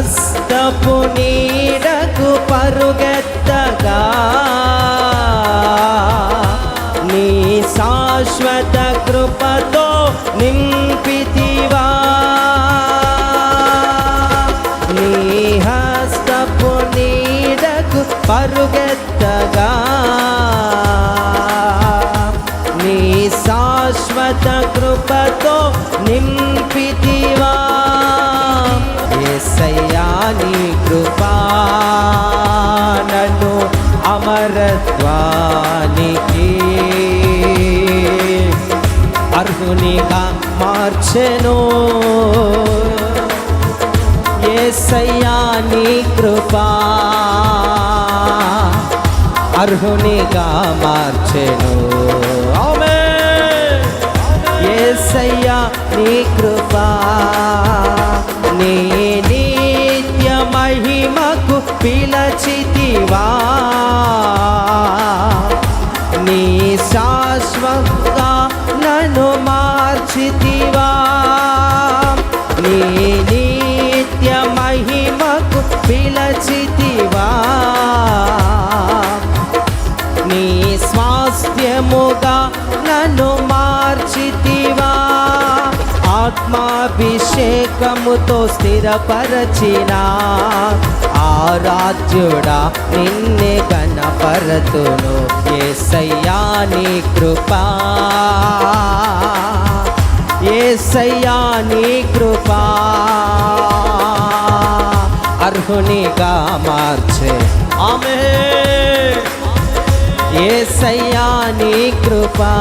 హస్తపు నీడకు పరుగెత్తగా నీ శాశ్వత కృపతో నింపితివా నీ హస్తపు నీడకు పరుగెత్తగా నీ శాశ్వత కృపతో నింపితివా యేసయ్యా నీ కృపా నన్ను అమరత్వానికి అర్హునిగా మార్చెను యేసయ్యా నీ కృపా అర్హునిగా మార్చెను ఆమేన్ యేసయ్యా నీ కృపా నీ నిత్య మహిమకు పిలచితివా నీ శాశ్వతంగా నన్ను మార్చితివా నీ నిత్య మహిమకు పిలచితివా నీ స్వాస్థ్యముగా నన్ను మార్చితివా ఆత్మాభిషేకముతో స్థిరపరచిన ఆరాధ్యుడా నిన్నే గణపరతును యేసయ్యా నీ కృపా యేసయ్యా నీ కృపా అర్హునిగా మార్చే ఆమేన్ యేసయ్యా నీ కృపా